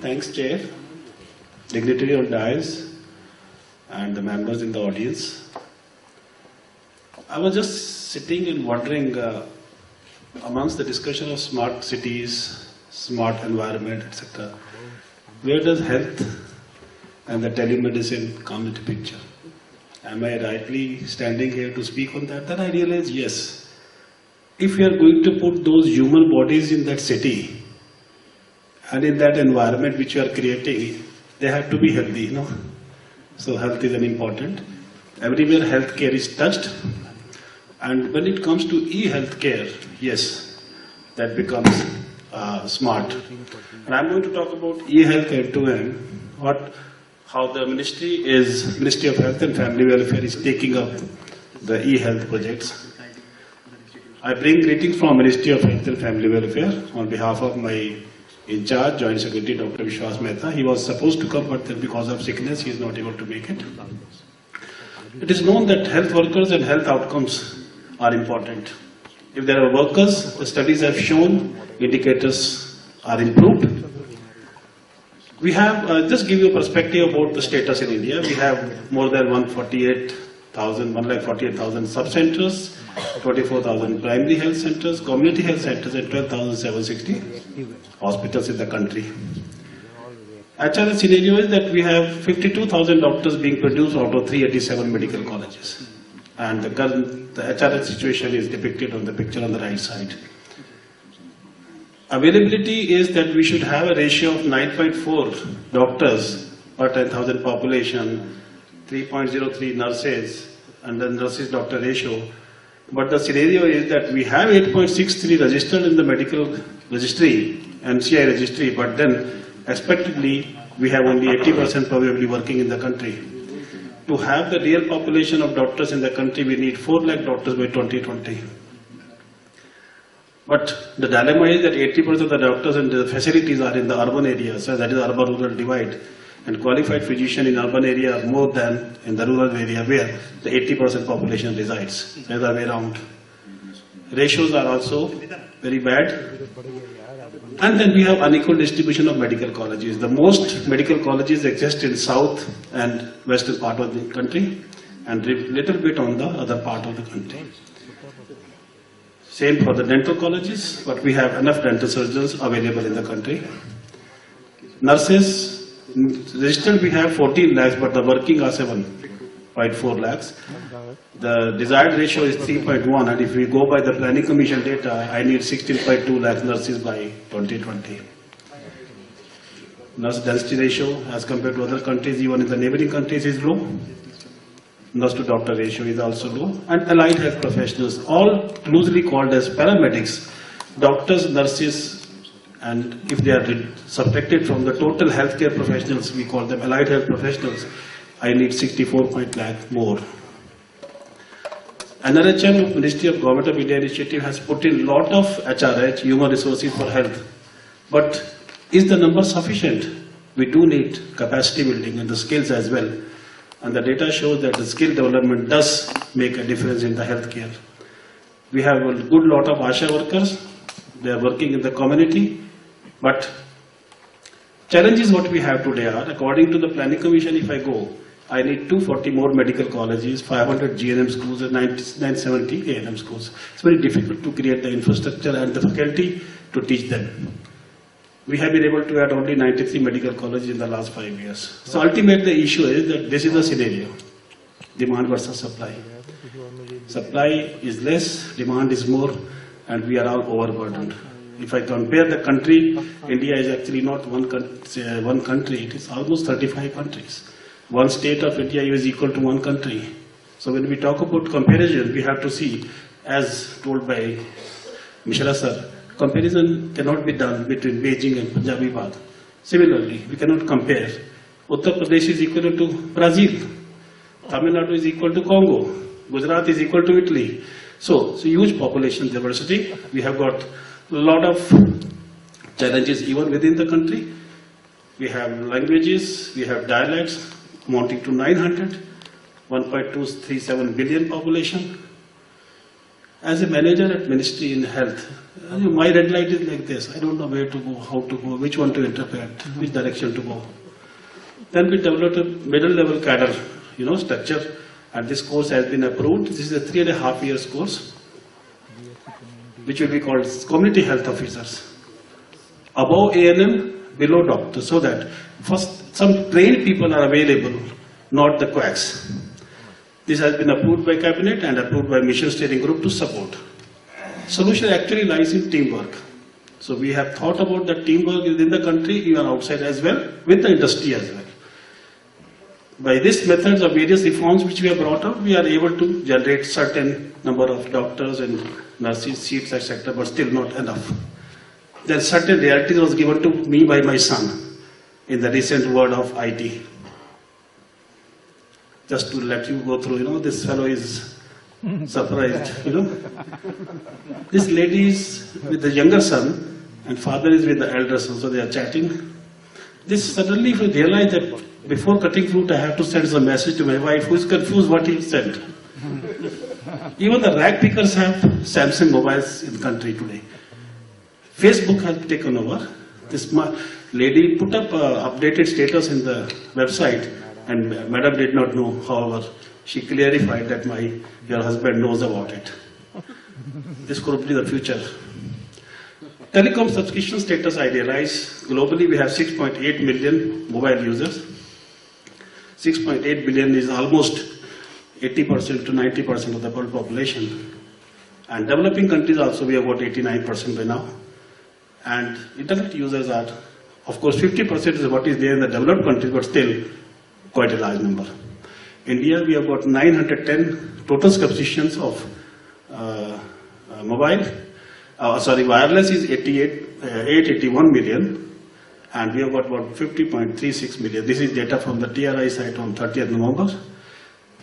Thanks, Chair, dignitary on dais, and the members in the audience. I was just sitting and wondering amongst the discussion of smart cities, smart environment, etc. Where does health and the telemedicine come into picture? Am I rightly standing here to speak on that? Then I realize yes. If we are going to put those human bodies in that city and in that environment which you are creating, they have to be healthy, you know. So health is an important. Everywhere healthcare is touched. And when it comes to e-healthcare, yes, that becomes smart. And I'm going to talk about e-health end-to-end, how the Ministry of Health and Family Welfare is taking up the e-health projects. I bring greetings from Ministry of Health and Family Welfare on behalf of my in charge, Joint Secretary Dr. Vishwas Mehta. He was supposed to come, but because of sickness, he is not able to make it. It is known that health workers and health outcomes are important. If there are workers, the studies have shown indicators are improved. We have, just give you a perspective about the status in India. We have more than 148,000 sub-centers, 24,000 primary health centers, community health centers, and 12,760 hospitals in the country. Actually, the scenario is that we have 52,000 doctors being produced out of 387 medical colleges. And the HRH situation is depicted on the picture on the right side. Availability is that we should have a ratio of 9.4 doctors per 10,000 population, 3.03 nurses, and then nurses-doctor ratio. But the scenario is that we have 8.63 registered in the medical registry, NCI registry, but then expectedly we have only 80% probably working in the country. To have the real population of doctors in the country, we need 4 lakh doctors by 2020. But the dilemma is that 80% of the doctors and the facilities are in the urban areas, so that is urban-rural divide. And qualified physicians in urban area are more than in the rural area where the 80% population resides, the other way around. Ratios are also very bad. And then we have unequal distribution of medical colleges. The most medical colleges exist in south and western part of the country and little bit on the other part of the country. Same for the dental colleges, but we have enough dental surgeons available in the country. Nurses, registered we have 14 lakhs, but the working are 7.4 lakhs. The desired ratio is 3.1, and if we go by the Planning Commission data, I need 16.2 lakhs nurses by 2020. Nurse density ratio as compared to other countries, even in the neighboring countries, is low. Nurse to doctor ratio is also low. And allied health professionals, all loosely called as paramedics, doctors, nurses, and if they are subtracted from the total healthcare professionals, we call them allied health professionals, I need 64 lakh more. NRHM, Ministry of Government of India Initiative, has put in a lot of HRH, human resources for health. But is the number sufficient? We do need capacity building and the skills as well. And the data shows that the skill development does make a difference in the healthcare. We have a good lot of ASHA workers. They are working in the community. But challenges what we have today are, according to the Planning Commission, if I go, I need 240 more medical colleges, 500 GNM schools and 970 ANM schools. It's very difficult to create the infrastructure and the faculty to teach them. We have been able to add only 93 medical colleges in the last 5 years. So ultimately the issue is that this is the scenario, demand versus supply. Supply is less, demand is more, and we are all overburdened. If I compare the country, India is actually not one country, it is almost 35 countries. One state of India is equal to one country. So when we talk about comparison, we have to see, as told by Mishra sir, comparison cannot be done between Beijing and Punjabi Bagh. Similarly, we cannot compare. Uttar Pradesh is equal to Brazil. Tamil Nadu is equal to Congo. Gujarat is equal to Italy. So huge population diversity. We have got a lot of challenges even within the country. We have languages, we have dialects amounting to 900, 1.237 billion population. As a manager at Ministry in Health, my red light is like this. I don't know where to go, how to go, which one to interpret, which direction to go. Then we developed a middle level cadre, structure, and this course has been approved. This is a 3.5 years course, which will be called community health officers. Above A&M, below doctor, so that first some trained people are available, not the quacks. This has been approved by cabinet and approved by mission steering group to support. Solution actually lies in teamwork. So we have thought about the teamwork within the country, even outside as well, with the industry as well. By this methods of various reforms which we have brought up, we are able to generate certain number of doctors and nurses, seats, etc., but still not enough. Then certain realities was given to me by my son in the recent world of IT. Just to let you go through, this fellow is surprised, This lady is with the younger son and father is with the elder son, so they are chatting. This suddenly we realize that before cutting fruit I have to send some message to my wife who is confused what he sent. Even the rag pickers have Samsung mobiles in the country today. Facebook has taken over. This lady put up updated status in the website and madam did not know, however, she clarified that your husband knows about it. This could be the future. Telecom subscription status I realize, globally we have 6.8 million mobile users. 6.8 billion is almost 80% to 90% of the world population. And developing countries also we have about 89% by now. And internet users are, of course 50% is what is there in the developed countries, but still quite a large number. India, we have got 910 total subscriptions of wireless is 881 million, and we have got about 50.36 million. This is data from the TRI site on 30th November.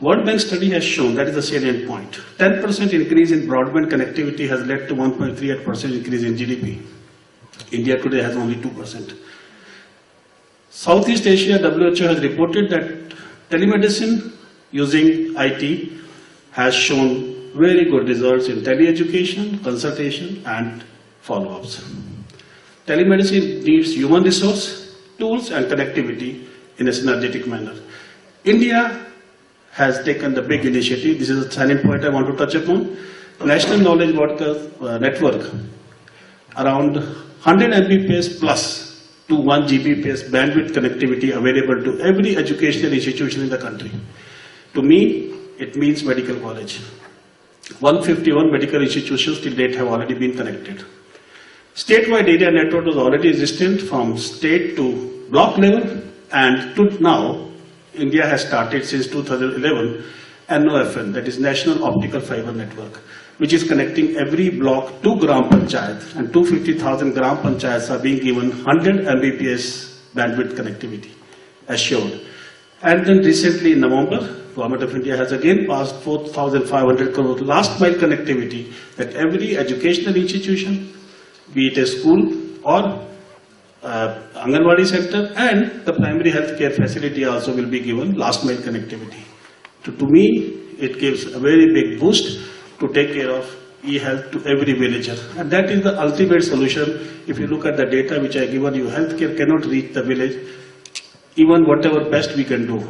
World Bank study has shown, that is the salient point, 10% increase in broadband connectivity has led to 1.38% increase in GDP. India today has only 2%. Southeast Asia, WHO has reported that telemedicine using IT has shown very good results in teleeducation, consultation and follow-ups. Telemedicine needs human resource, tools and connectivity in a synergetic manner. India has taken the big initiative. This is a salient point I want to touch upon. National Knowledge Worker Network, around 100 Mbps plus to 1 Gbps bandwidth connectivity available to every educational institution in the country. To me, it means medical college. 151 medical institutions till date have already been connected. Statewide area network was already existent from state to block level, and to now, India has started since 2011 NOFN, that is National Optical Fiber Network, which is connecting every block to Gram Panchayat, and 250,000 Gram Panchayats are being given 100 Mbps bandwidth connectivity assured. And then recently in November, Government of India has again passed 4,500 crore last mile connectivity, that every educational institution, be it a school or Anganwadi center and the primary health care facility also will be given last mile connectivity. To me, it gives a very big boost to take care of e-health to every villager. And that is the ultimate solution. If you look at the data which I given you, healthcare cannot reach the village, even whatever best we can do.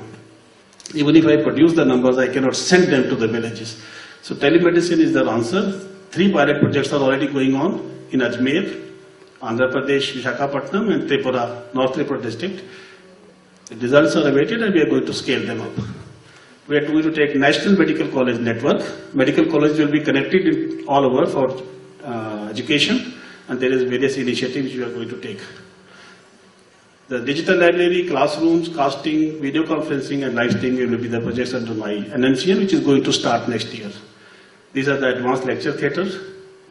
Even if I produce the numbers, I cannot send them to the villages. So telemedicine is the answer. 3 pilot projects are already going on in Ajmer, Andhra Pradesh, Visakhapatnam and Tripura, North Tripura district. The results are awaited and we are going to scale them up. We are going to take National Medical College network. Medical college will be connected in all over for education, and there is various initiatives we are going to take. The digital library, classrooms, casting, video conferencing and live streaming will be the projects under my NNCN, which is going to start next year. These are the advanced lecture theatres,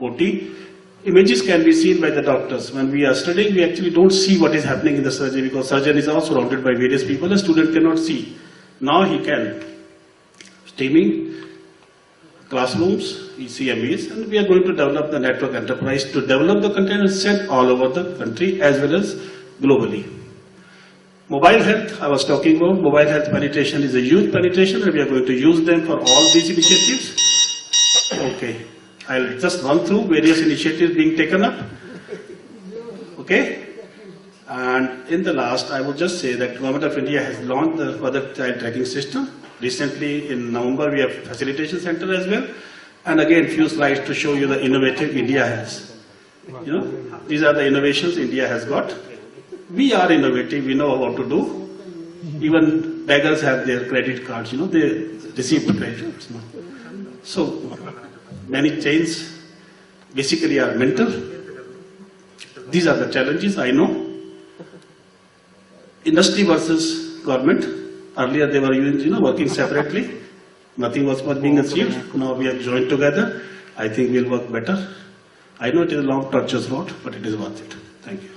OT. Images can be seen by the doctors. When we are studying, we actually don't see what is happening in the surgery, because surgeon is also surrounded by various people. A student cannot see. Now he can. Streaming, classrooms, CMEs, and we are going to develop the network enterprise to develop the content and send all over the country as well as globally. Mobile health, I was talking about. Mobile health penetration is a huge penetration, and we are going to use them for all these initiatives. Okay. I'll just run through various initiatives being taken up. Okay? And in the last, I would just say that Government of India has launched the Mother Child Tracking System. Recently, in November, we have Facilitation Center as well. And again, few slides to show you the innovative India has. You know, these are the innovations India has got. We are innovative, we know what to do. Even beggars have their credit cards, you know, they receive the credit cards. You know. So, many chains basically are mental. These are the challenges, I know. Industry versus government. Earlier they were, you know, working separately. Nothing was being achieved. Now we have joined together. I think we'll work better. I know it is a long, tortuous road, but it is worth it. Thank you.